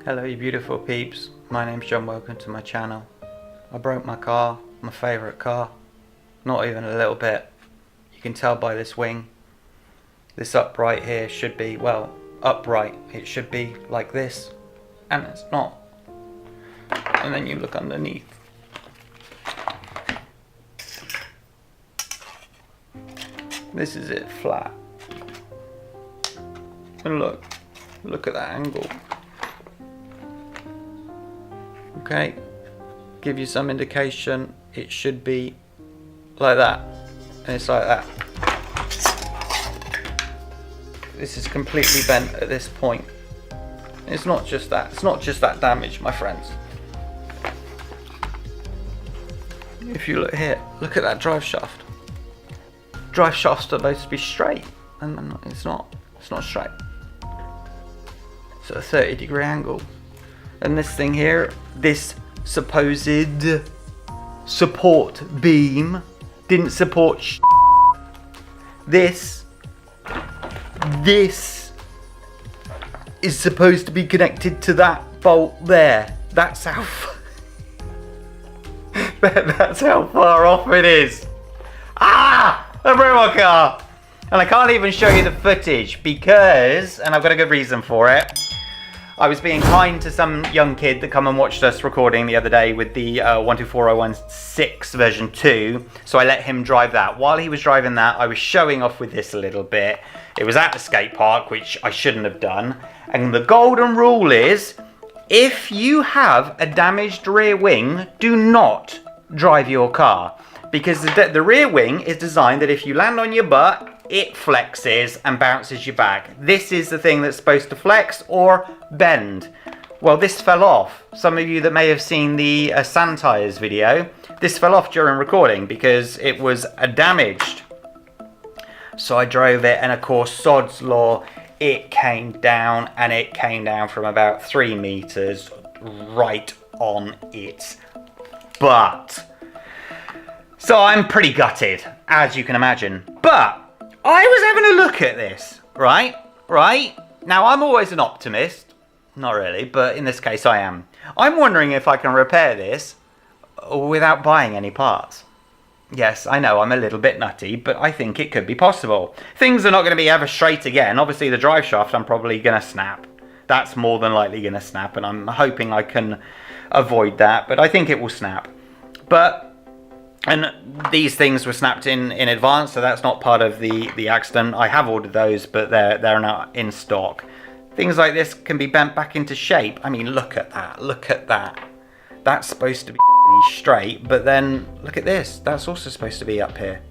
Hello you beautiful peeps, my name's John, welcome to my channel. I broke my car, my favourite car, not even a little bit. You can tell by this wing. This upright here should be, well, upright, it should be like this, and it's not. And then you look underneath. This is it, flat. And look at that angle. Okay, give you some indication, it should be like that, and it's like that. This is completely bent at this point. It's not just that damage, my friends. If you look here, look at that drive shaft. Drive shaft's supposed to be straight, and it's not straight. It's at a 30-degree angle. And this thing here, this supposed support beam, didn't support This is supposed to be connected to that bolt there. That's how that's how far off it is. I broke my car. And I can't even show you the footage because, and I've got a good reason for it, I was being kind to some young kid that come and watched us recording the other day with the 124016 version 2, so I let him drive that. While he was driving that, I was showing off with this a little bit. It was at the skate park, which I shouldn't have done. And the golden rule is, if you have a damaged rear wing, do not drive your car. Because the rear wing is designed that if you land on your butt, it flexes and bounces you back. This is the thing that's supposed to flex or bend. Well, this fell off. Some of you that may have seen the sand tires video, this fell off during recording because it was damaged. So I drove it, and of course, sod's law, it came down, and it came down from about 3 meters right on its butt. So I'm pretty gutted, as you can imagine. But I was having a look at this, right? Now, I'm always an optimist. Not really, but in this case I am. I'm wondering if I can repair this without buying any parts. Yes, I know I'm a little bit nutty, but I think it could be possible. Things are not going to be ever straight again. Obviously, the drive shaft, I'm probably going to snap. That's more than likely going to snap, and I'm hoping I can avoid that, but I think it will snap. And these things were snapped in advance, so that's not part of the accident. I have ordered those, but they're not in stock. Things like this can be bent back into shape. I mean, look at that. That's supposed to be straight, but then look at this. That's also supposed to be up here.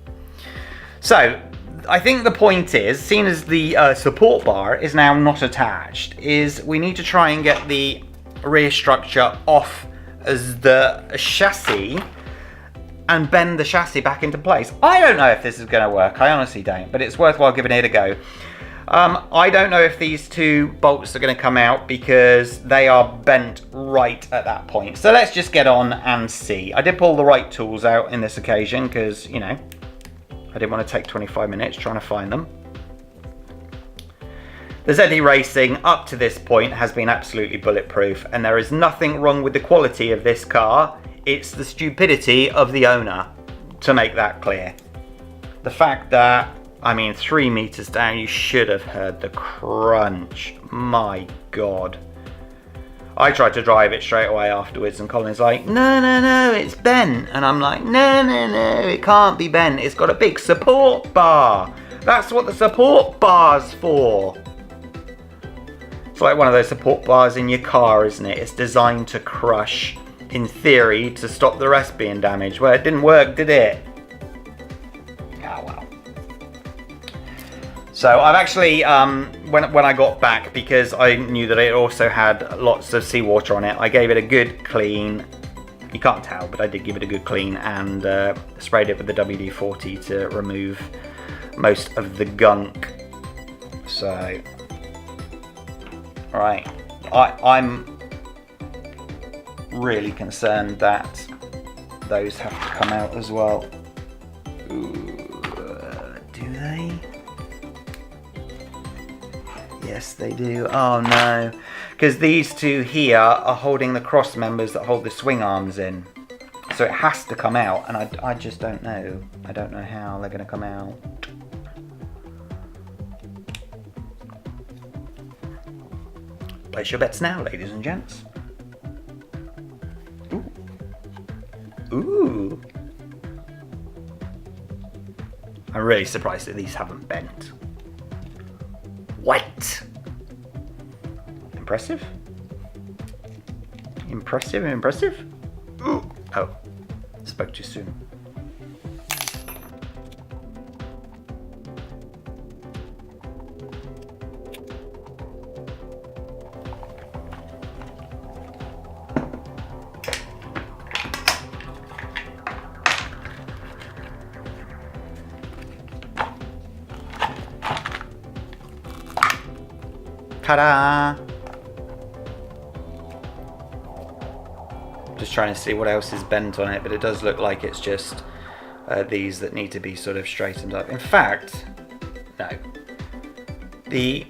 So I think the point is, seeing as the support bar is now not attached, is we need to try and get the rear structure off as the chassis and bend the chassis back into place. I don't know if this is going to work. I honestly don't, but it's worthwhile giving it a go. I don't know if these 2 bolts are going to come out because they are bent right at that point. So let's just get on and see. I did pull the right tools out in this occasion because, you know, I didn't want to take 25 minutes trying to find them. The ZD Racing up to this point has been absolutely bulletproof, and there is nothing wrong with the quality of this car. It's the stupidity of the owner, to make that clear. The fact that, I mean, 3 meters down, you should have heard the crunch. My God. I tried to drive it straight away afterwards, and Colin's like, no, it's bent. And I'm like, no, it can't be bent. It's got a big support bar. That's what the support bar's for. It's like one of those support bars in your car, isn't it? It's designed to crush, in theory, to stop the rest being damaged. Well, it didn't work, did it? Oh, well. So I've actually, when I got back, because I knew that it also had lots of seawater on it, I gave it a good clean. You can't tell, but I did give it a good clean, and sprayed it with the WD-40 to remove most of the gunk. So, alright, I'm really concerned that those have to come out as well. Ooh, do they? Yeah, Yes, they do. Oh no. Because these two here are holding the cross members that hold the swing arms in. So it has to come out, and I just don't know. I don't know how they're going to come out. Place your bets now, ladies and gents. Ooh. Ooh. I'm really surprised that these haven't bent. What? Impressive? Impressive, impressive? Ooh. Oh, spoke too soon. Ta-da! Just trying to see what else is bent on it, but it does look like it's just these that need to be sort of straightened up. In fact, no. The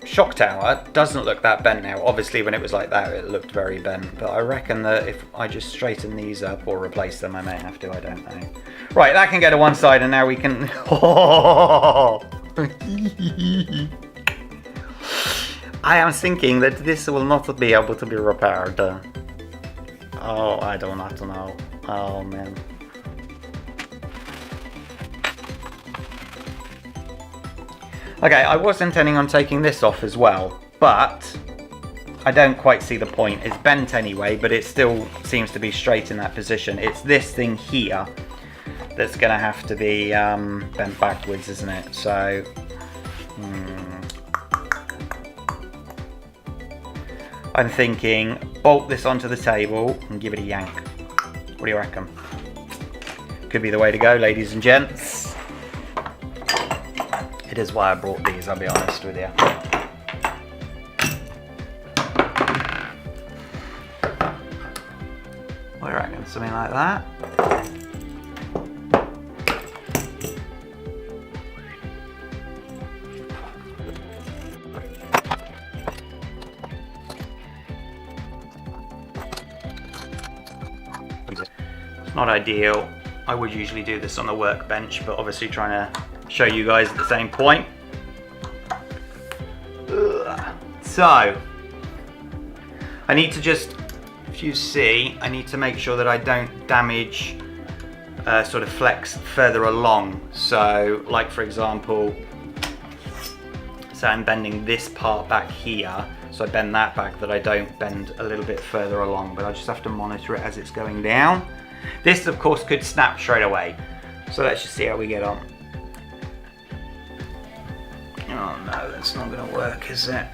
shock tower doesn't look that bent now. Obviously when it was like that it looked very bent, but I reckon that if I just straighten these up or replace them, I may have to, I don't know. Right, that can go to one side, and now we can... I am thinking that this will not be able to be repaired. Oh, I do not know. Oh, man. Okay, I was intending on taking this off as well, but I don't quite see the point. It's bent anyway, but it still seems to be straight in that position. It's this thing here that's going to have to be bent backwards, isn't it? So... I'm thinking, bolt this onto the table and give it a yank. What do you reckon? Could be the way to go, ladies and gents. It is why I brought these, I'll be honest with you. What do you reckon? Something like that? Not ideal. I would usually do this on the workbench, but obviously trying to show you guys at the same point. So, I need to just, if you see, I need to make sure that I don't damage sort of flex further along. So, like for example, so I'm bending this part back here, so I bend that back, that I don't bend a little bit further along, but I just have to monitor it as it's going down. This, of course, could snap straight away. So let's just see how we get on. Oh no, that's not going to work, is it?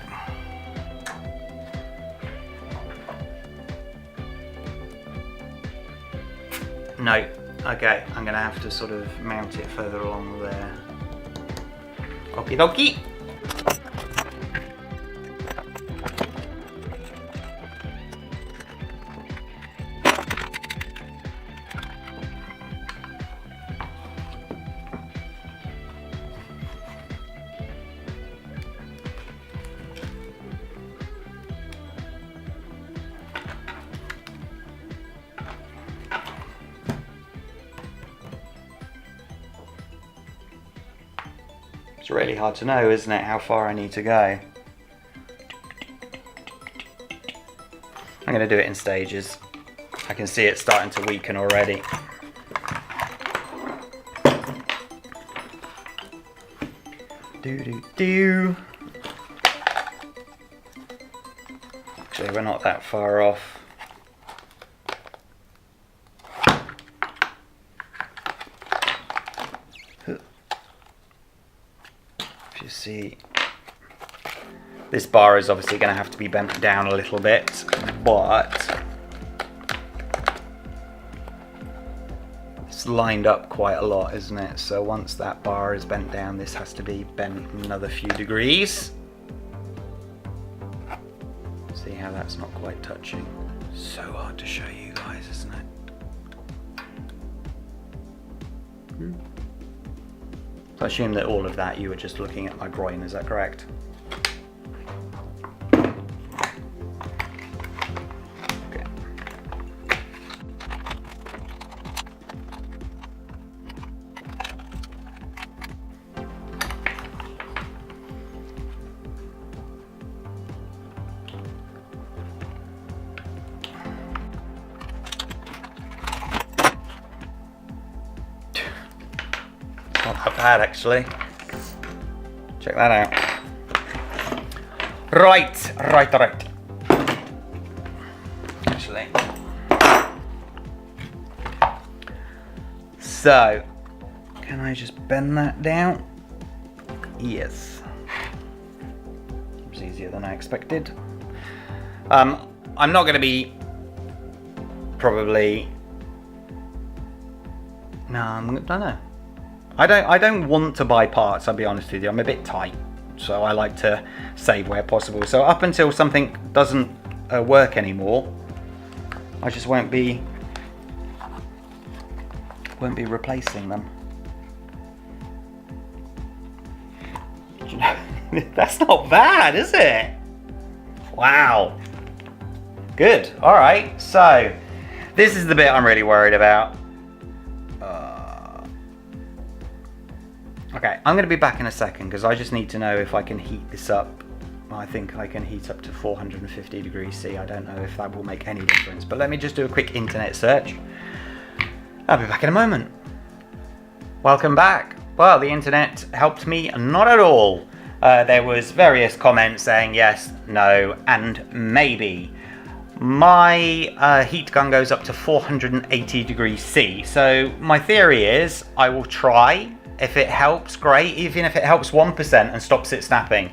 No. Okay, I'm going to have to sort of mount it further along there. Okie dokie. It's really hard to know, isn't it, how far I need to go. I'm going to do it in stages. I can see it starting to weaken already. Do. Actually, we're not that far off. If you see, this bar is obviously going to have to be bent down a little bit, but it's lined up quite a lot, isn't it? So once that bar is bent down, this has to be bent another few degrees. See how that's not quite touching? So hard to show you guys, isn't it? So I assume that all of that you were just looking at my groin, is that correct? not bad actually. Check that out. Right. Actually. So, can I just bend that down? Yes. It was easier than I expected. I'm not going to be probably. No, I don't know. I don't want to buy parts. I'll be honest with you. I'm a bit tight, so I like to save where possible. So up until something doesn't work anymore, I just won't be replacing them. You know, that's not bad, is it? Wow. Good. All right. So this is the bit I'm really worried about. Okay, I'm going to be back in a second because I just need to know if I can heat this up. I think I can heat up to 450 degrees C. I don't know if that will make any difference, but let me just do a quick internet search. I'll be back in a moment. Welcome back. Well, the internet helped me not at all. There was various comments saying yes, no, and maybe. My heat gun goes up to 480 degrees C. So my theory is I will try. If it helps, great. Even if it helps 1% and stops it snapping,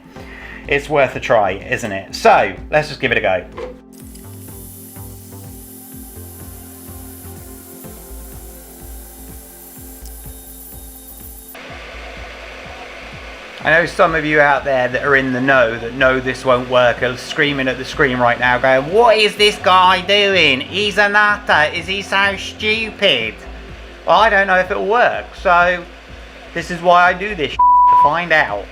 it's worth a try, isn't it? So let's just give it a go. I know some of you out there that are in the know, that know this won't work, are screaming at the screen right now going, what is this guy doing? He's a nutter. Is he so stupid? Well, I don't know if it'll work, so this is why I do this to find out.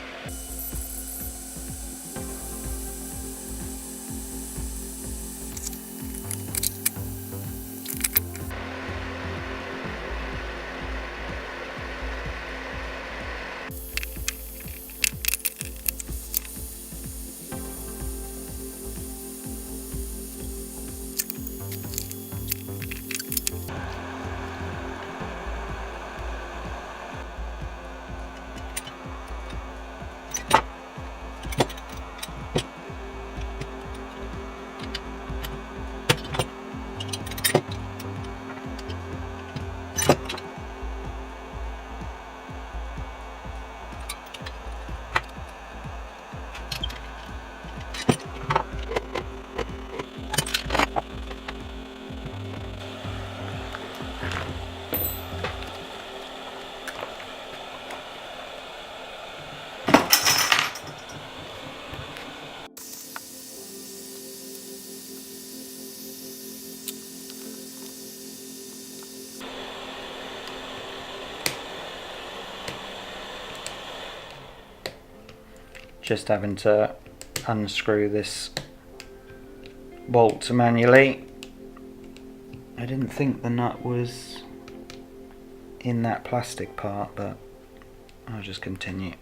Just having to unscrew this bolt manually. I didn't think the nut was in that plastic part, but I'll just continue.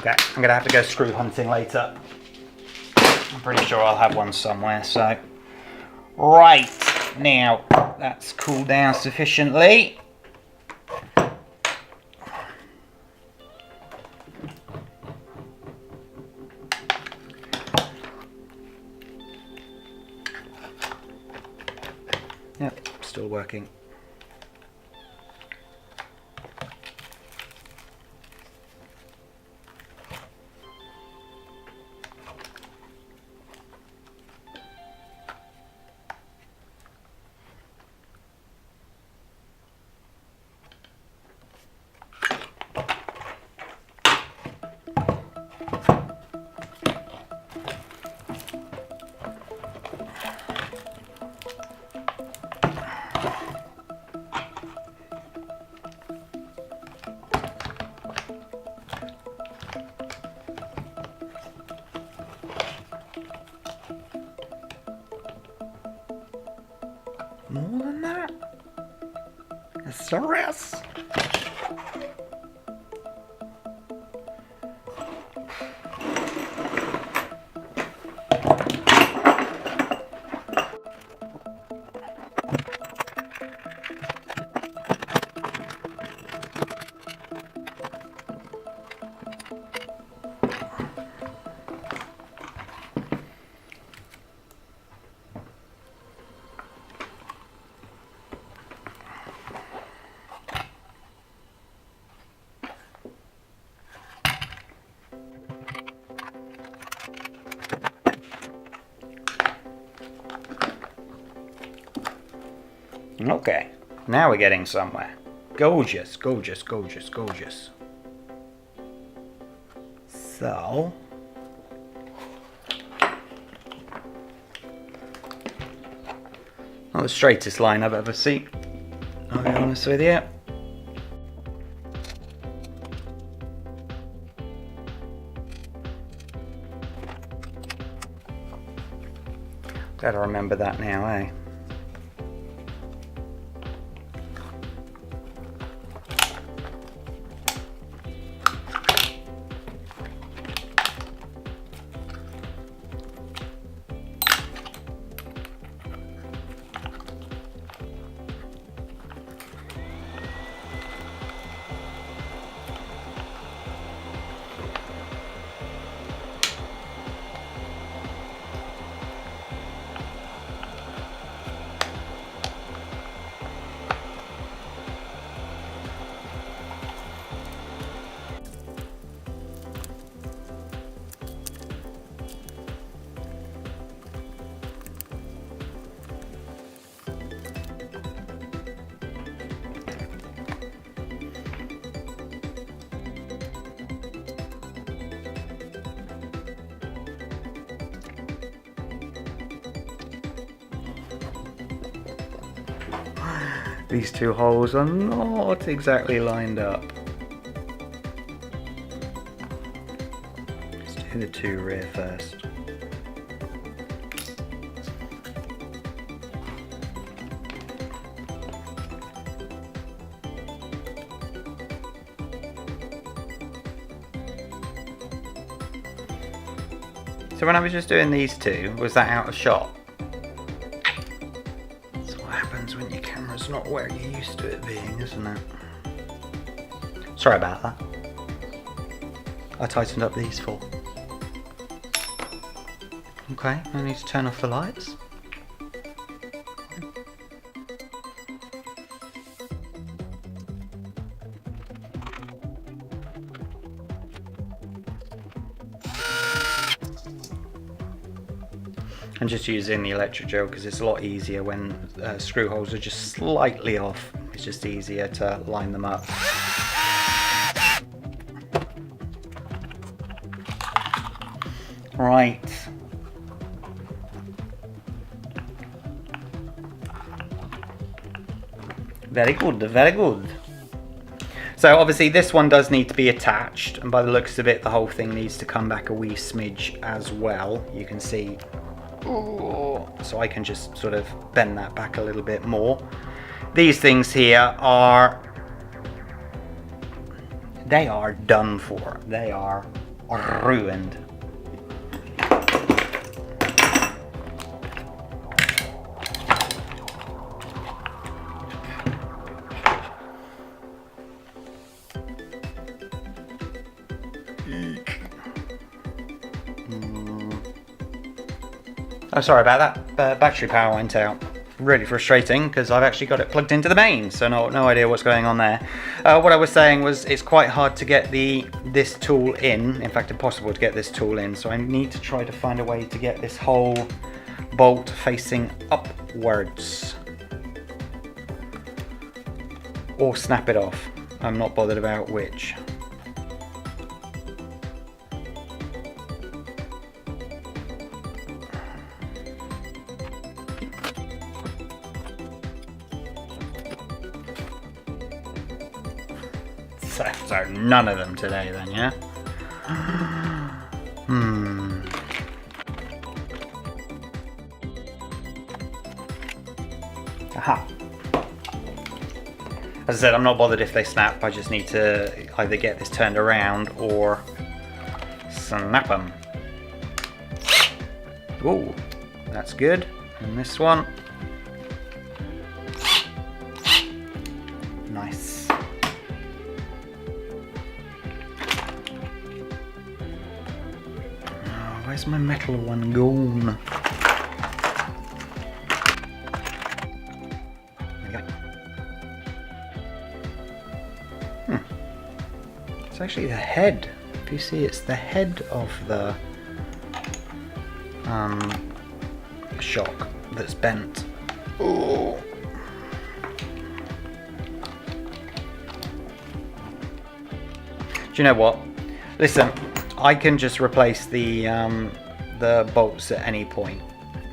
Okay, I'm gonna have to go screw hunting later. I'm pretty sure I'll have one somewhere, so. Right, now that's cooled down sufficiently. Yep, still working. Serious? Okay, now we're getting somewhere. Gorgeous, gorgeous, gorgeous, gorgeous. So, not the straightest line I've ever seen, I'll be honest with you. Gotta remember that now, eh? These two holes are not exactly lined up. Let's do the two rear first. So when I was just doing these two, was that out of shot? When your camera's not where you're used to it being, isn't it? Sorry about that. I tightened up these four. Okay, I need to turn off the lights. I'm just using the electric drill because it's a lot easier when screw holes are just slightly off. It's just easier to line them up. Right. Very good, very good. So obviously this one does need to be attached, and by the looks of it the whole thing needs to come back a wee smidge as well. You can see. So I can just sort of bend that back a little bit more. These things here are, they are done for. They are ruined. Oh, sorry about that. Battery power went out. Really frustrating because I've actually got it plugged into the mains, so no idea what's going on there. What I was saying was it's quite hard to get this tool in fact impossible to get this tool in, so I need to try to find a way to get this whole bolt facing upwards. Or snap it off. I'm not bothered about which. So none of them today then, yeah? Aha. As I said, I'm not bothered if they snap. I just need to either get this turned around or snap them. Ooh, that's good. And this one. Nice. Oh, where's my metal one gone? It's actually the head. If you see, it's the head of the shock that's bent. Ooh. Do you know what? Listen, I can just replace the bolts at any point.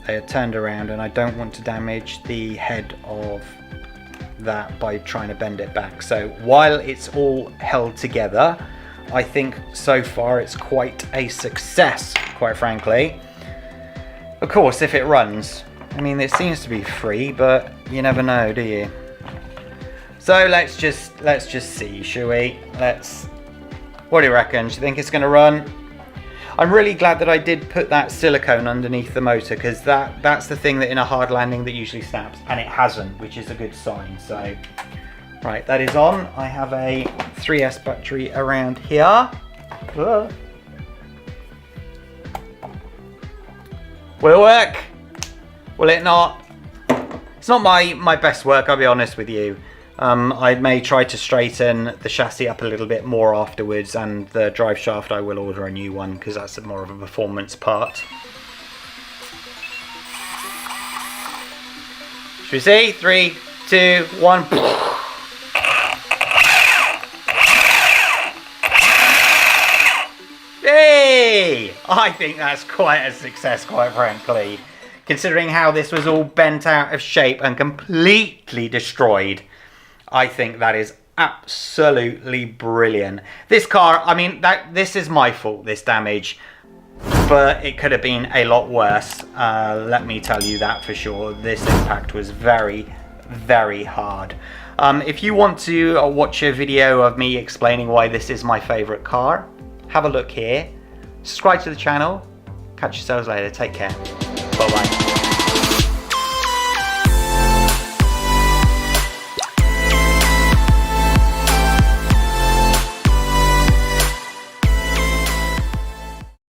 They are turned around, and I don't want to damage the head of that by trying to bend it back. So while it's all held together, I think so far it's quite a success, quite frankly. Of course, if it runs, I mean, it seems to be free, but you never know, do you? So let's just see, shall we? What do you reckon? Do you think it's going to run? I'm really glad that I did put that silicone underneath the motor, because that's the thing that in a hard landing that usually snaps, and it hasn't, which is a good sign. So, right, that is on. I have a 3S battery around here. Will it work? Will it not? It's not my best work, I'll be honest with you. I may try to straighten the chassis up a little bit more afterwards, and the drive shaft I will order a new one because that's more of a performance part. Should we see? 3, 2, 1. Hey! I think that's quite a success, quite frankly. Considering how this was all bent out of shape and completely destroyed, I think that is absolutely brilliant. This car, I mean, this is my fault, this damage, but it could have been a lot worse. Let me tell you that for sure. This impact was very, very hard. If you want to watch a video of me explaining why this is my favorite car, have a look here. Subscribe to the channel. Catch yourselves later. Take care. Bye-bye.